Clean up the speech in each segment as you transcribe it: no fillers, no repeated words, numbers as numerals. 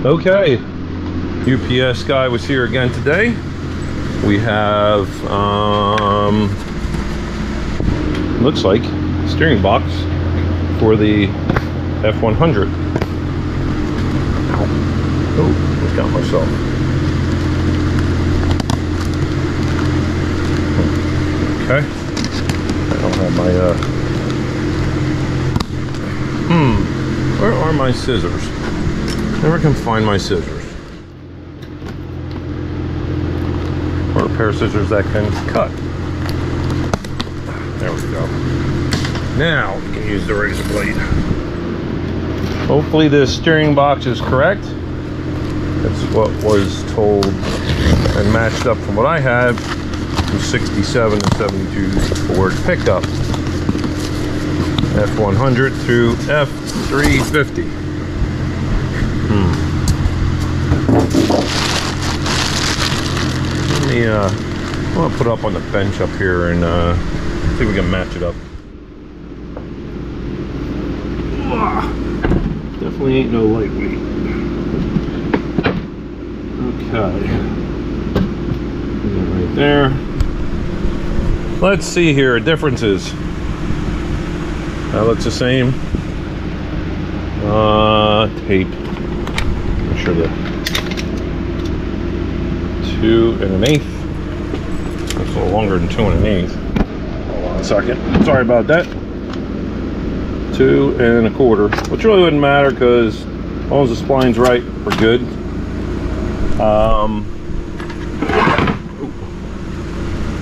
Okay, UPS guy was here again today. We have, looks like steering box for the F100. Oh, I got myself. Okay, I don't have my, where are my scissors? Never can find my scissors. Or a pair of scissors that can cut. There we go. Now we can use the razor blade. Hopefully this steering box is correct. That's what was told and matched up from what I had from 67 and 72 Ford pickup. F100 through F350. Let me, I'm gonna put it up on the bench up here and see if we can match it up. Definitely ain't no lightweight. Okay. Right there. Let's see here, differences. That looks the same. Tape. Make sure the 2 1/8. That's a little longer than 2 1/8. Hold on a second. Sorry about that. 2 1/4, which really wouldn't matter because as long as the spline's right, we're good. I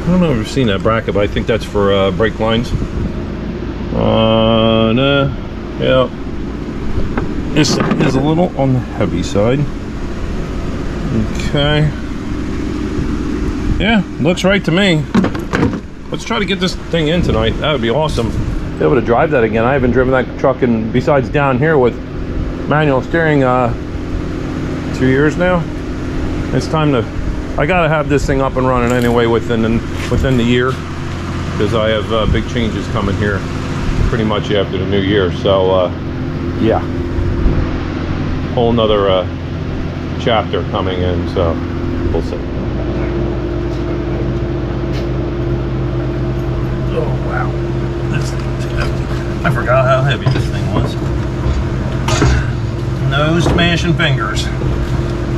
don't know if you've seen that bracket, but I think that's for brake lines. Nah, yeah. This is a little on the heavy side. Okay. Yeah, looks right to me. Let's try to get this thing in tonight. That would be awesome. Be able to drive that again. I haven't driven that truck in, besides down here with manual steering, 2 years now. It's time to, I gotta have this thing up and running anyway within the year, because I have big changes coming here pretty much after the new year. So yeah, whole nother chapter coming in, so we'll see. Oh wow, this thing's heavy. I forgot how heavy this thing was. No smashing fingers,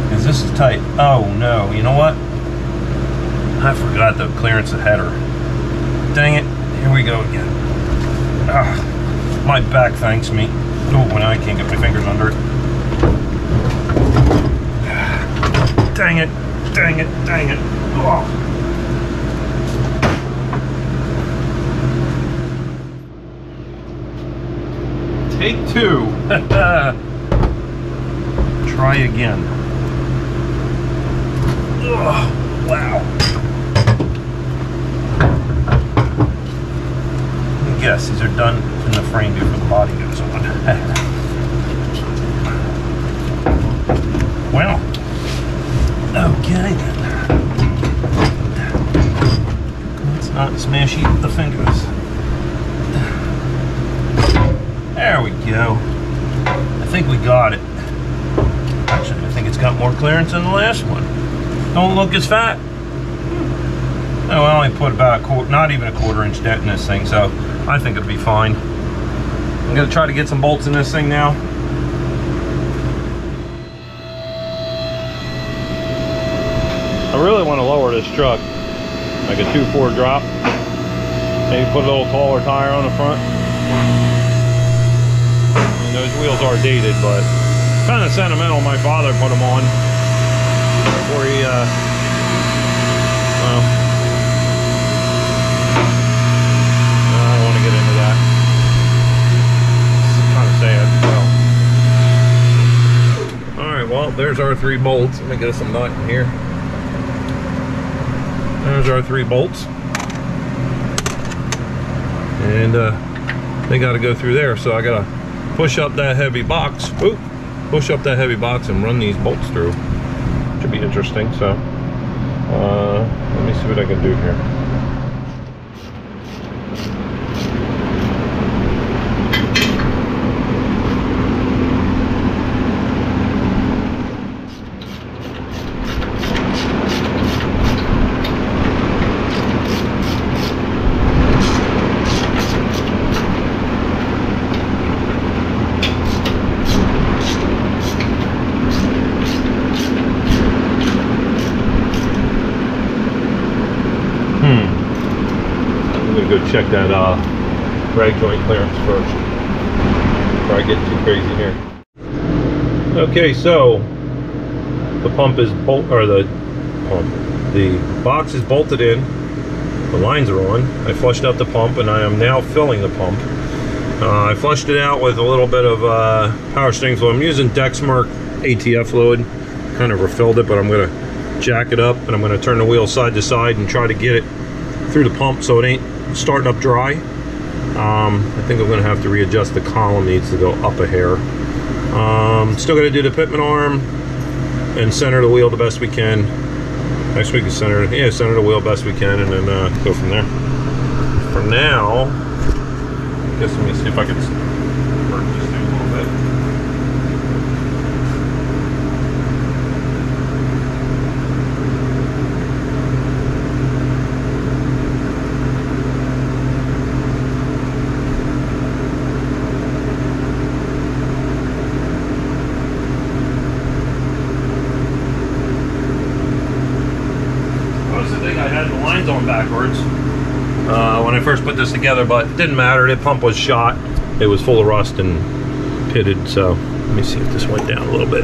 because this is tight. Oh no, you know what? I forgot the clearance of header. Dang it, here we go again. Ah, my back thanks me. Oh, now I can't get my fingers under it. Dang it, dang it, dang it. Oh. Take 2. Try again. Oh, wow. Yes, these are done in the frame before the body goes on. Well, okay then. Let's not smash the fingers. There we go. I think we got it. Actually, I think it's got more clearance than the last one. Don't look as fat. No, I only put about a quarter, not even a 1/4 inch dent in this thing, so I think it'll be fine. I'm gonna try to get some bolts in this thing now. I really want to lower this truck, like a 2.4 drop. Maybe put a little taller tire on the front. I mean, those wheels are dated, but kind of sentimental. My father put them on before he, well, I don't want to get into that. It's kind of sad. Well, all right. Well, there's our 3 bolts. Let me get some nut in here. There's our 3 bolts, and they got to go through there. So I got to push up that heavy box. Oop, push up that heavy box and run these bolts through. Should be interesting. So let me see what I can do here. check that rag joint clearance first before I get too crazy here. Okay, so the pump is the box is bolted in. The lines are on. I flushed out the pump and I am now filling the pump. I flushed it out with a little bit of power steering fluid. I'm using Dexmark ATF fluid. Kind of refilled it, but I'm going to jack it up and I'm going to turn the wheel side to side and try to get it through the pump so it ain't starting up dry. I think I'm going to have to readjust the column. Needs to go up a hair. Still going to do the pitman arm and center the wheel the best we can. Next week is center the wheel best we can, and then go from there. For now, I guess let me see if I can work this thing a little bit. On backwards when I first put this together, but it didn't matter. The pump was shot. It was full of rust and pitted, so let me see if this went down a little bit.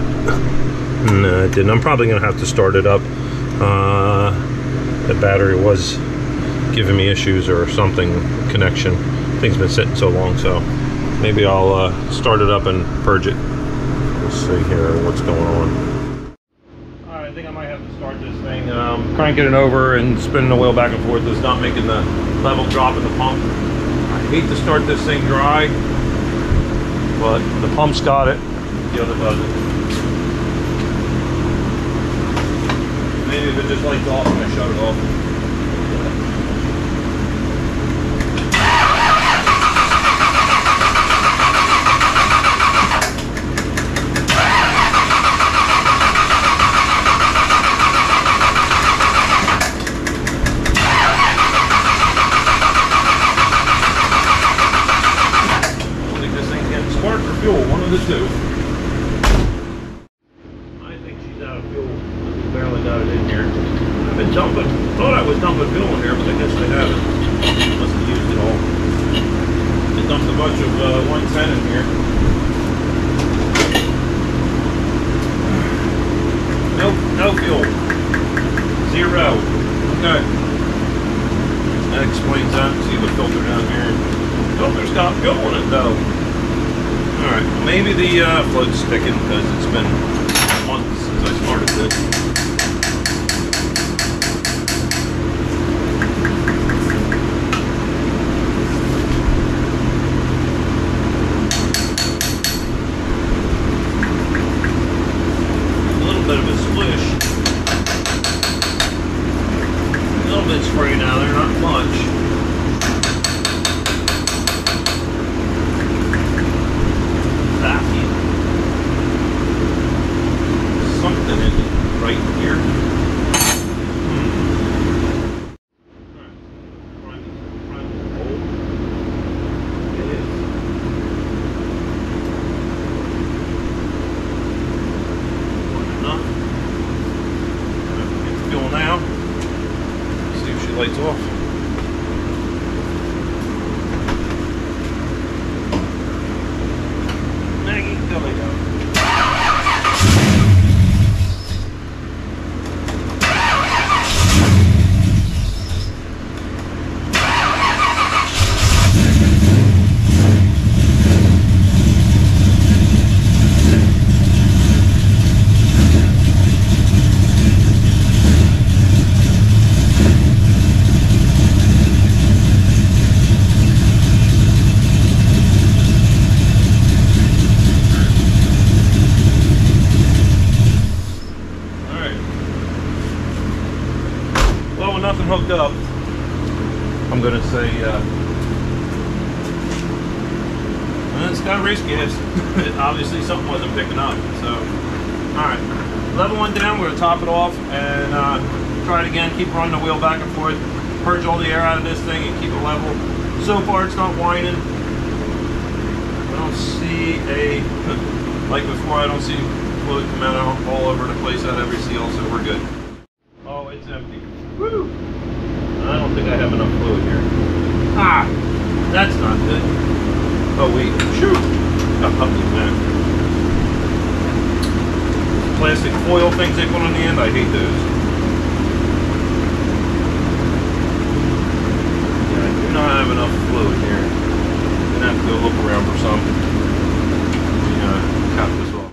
No, it didn't. I'm probably gonna have to start it up. The battery was giving me issues or something, connection. Thing's been sitting so long, so maybe I'll start it up and purge it. We'll see here what's going on. I think I might have to start this thing, cranking it over and spinning the wheel back and forth. It's not making the level drop in the pump. I hate to start this thing dry, but the pump's got it, the other doesn't. Maybe if it just lights off when I shut it off. One of the two. I think she's out of fuel. Barely got it in here. I've been dumping. Thought I was dumping fuel in here, but I guess I haven't. Must have used it all. I dumped a bunch of 110 in here. Nope, no fuel. Zero. Okay. That explains that. See the filter down here. Filter's got fuel in it though. Alright, maybe the float's sticking because it's been months since I started this. A little bit of a splish. A little bit spray down there, not much. Something in right here. Get the fuel now. See if she lights off. Maggie, there we go. Nothing hooked up. I'm gonna say it's got race gas. Obviously something wasn't picking up. So alright, level one down. We're gonna top it off and try it again. Keep running the wheel back and forth, purge all the air out of this thing and keep it level. So far it's not whining. I don't see a like before. I don't see fluid come out all over the place out of every seal, so we're good. Oh, it's empty. Woo! I don't think I have enough fluid here. Ah, that's not good. Oh wait, shoot. Got puppy in that. Plastic foil things they put on the end, I hate those. Yeah, I do not have enough fluid here. I'm gonna have to go look around for some. Cap this off.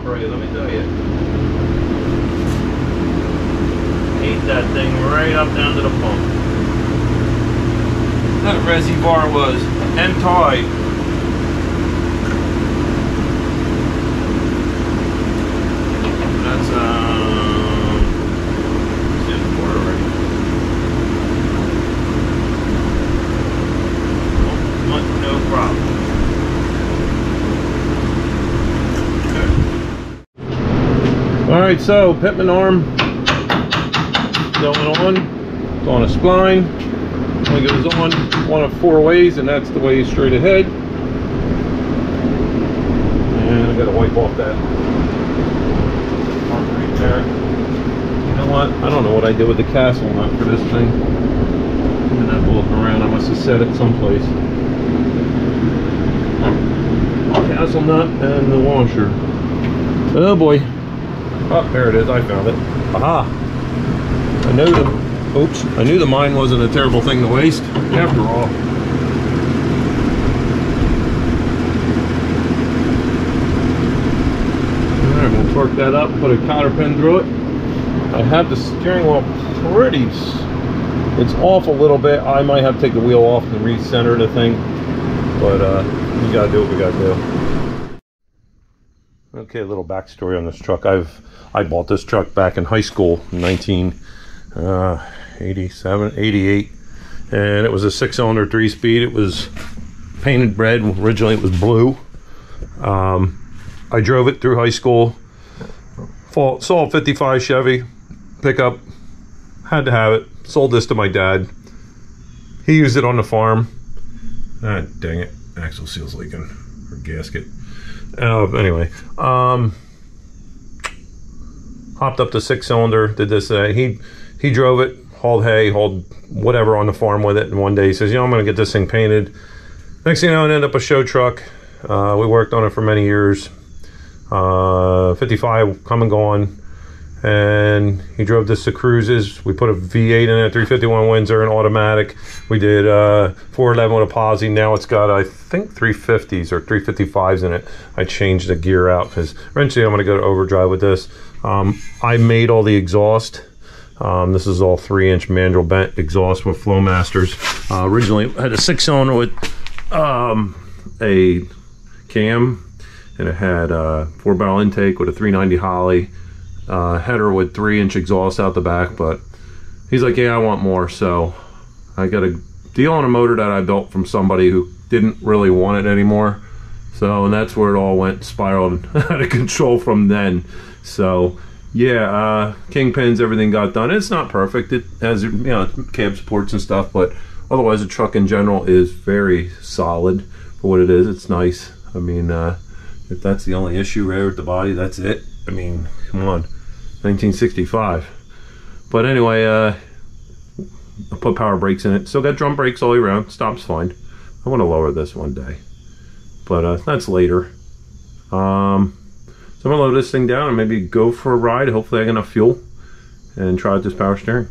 Let me tell you. Ate that thing right up down to the pump. That reservoir was end-tight. That's just water already. No problem. Alright, so Pitman arm going on. It's on a spline. It goes on one of 4 ways, and that's the way straight ahead. And I gotta wipe off that mark right there. You know what? I don't know what I did with the castle nut for this thing. And that look around, I must have set it someplace. Castle nut and the washer. Oh boy. Oh, there it is. I found it. Aha! I knew the mine wasn't a terrible thing to waste, after all. Alright, we'll torque that up, put a cotter pin through it. I have the steering wheel pretty... It's off a little bit. I might have to take the wheel off and recenter the thing. But, we gotta do what we gotta do. Okay, a little backstory on this truck. I bought this truck back in high school in 1987, 88, and it was a 6-cylinder 3-speed. It was painted red. Originally, it was blue. I drove it through high school. Saw a 55 Chevy pickup. Had to have it. Sold this to my dad. He used it on the farm. Ah, dang it! Axle seal's leaking, or gasket. Anyway, hopped up to 6-cylinder, did this. He drove it, hauled hay, hauled whatever on the farm with it, and one day he says, you know, I'm going to get this thing painted. Next thing you know, it ended up a show truck. We worked on it for many years. 55 come and gone, and he drove this to cruises. We put a V8 in it, 351 Windsor, an automatic. We did 411 with a posi. Now it's got, I think, 350s or 355s in it. I changed the gear out because eventually I'm going to go to overdrive with this. I made all the exhaust. This is all 3-inch mandrel bent exhaust with Flowmasters. Originally it had a 6-cylinder with a cam, and it had a 4-barrel intake with a 390 Holly. Header with 3-inch exhaust out the back, but he's like, yeah, I want more. So I got a deal on a motor that I built from somebody who didn't really want it anymore. So, and that's where it all went, spiraled out of control from then. So yeah, kingpins, everything got done. It's not perfect. It has, you know, cab supports and stuff, but otherwise the truck in general is very solid for what it is. It's nice. I mean, if that's the only issue there with the body, that's it. I mean, come on, 1965. But anyway, I put power brakes in it. Still got drum brakes all the way around. Stops fine. I want to lower this one day, but that's later. So I'm gonna load this thing down and maybe go for a ride. Hopefully I get enough fuel and try out this power steering.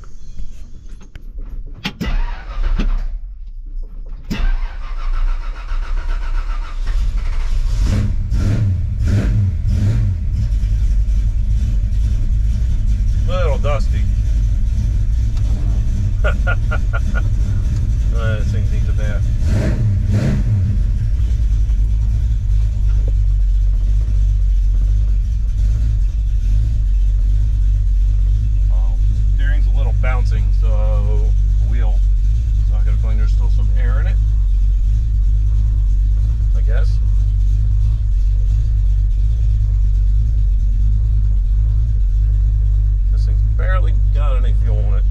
A little dusty. This thing needs a bath. Steering's a little bouncing, so the wheel is not going to find there's still some air in it, I guess. This thing's barely got any fuel in it.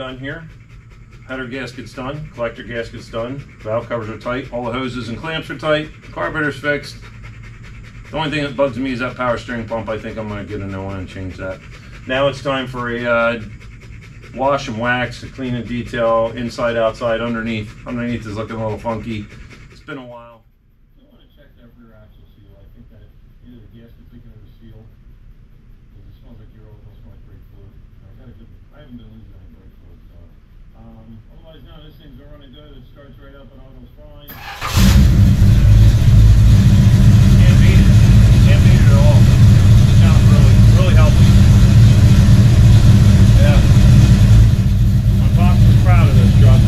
done here. Header gasket's done, collector gasket's done, valve covers are tight, all the hoses and clamps are tight, carburetor's fixed. The only thing that bugs me is that power steering pump. I think I'm going to get a new one and change that. Now it's time for a wash and wax, a clean and detail, inside, outside, underneath. Underneath is looking a little funky. It's been a while. I want to check that rear axle seal. I think that either the gasket's leaking or the seal, because it smells like your oil, it smells like brake fluid. I haven't been losing any brake fluid, so. Otherwise, no, this thing's running good. It starts right up and auto's fine. Can't beat it. Can't beat it at all. It sounds really healthy. Yeah. My boss was proud of this truck.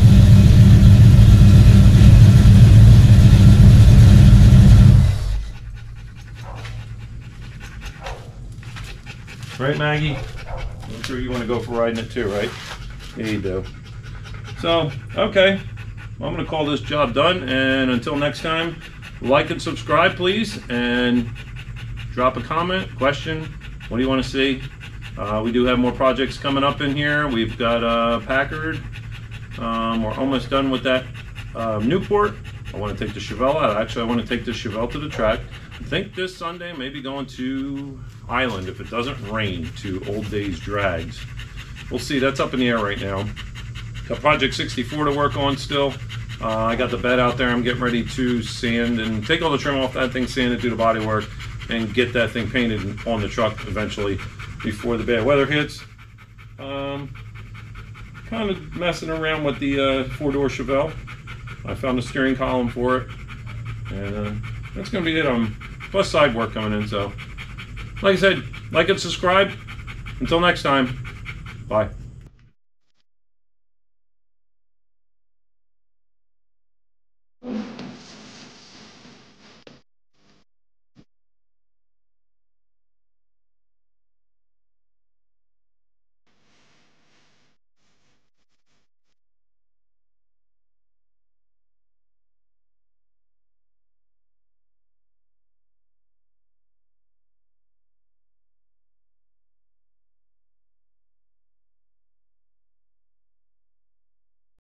Right, Maggie? I'm sure you want to go for riding it too, right? Yeah, you do. So, okay. Well, I'm going to call this job done, and until next time, like and subscribe, please, and drop a comment, question. What do you want to see? We do have more projects coming up in here. We've got Packard. We're almost done with that Newport. I want to take the Chevelle out. Actually, I want to take the Chevelle to the track. I think this Sunday, maybe going to Island, if it doesn't rain, to Old Days Drags. We'll see. That's up in the air right now. Got Project 64 to work on still. I got the bed out there. I'm getting ready to sand and take all the trim off that thing, sand it, do the body work, and get that thing painted on the truck eventually before the bad weather hits. Kind of messing around with the four-door Chevelle. I found a steering column for it, and that's going to be it. Plus side work coming in. So, like I said, like and subscribe. Until next time, bye.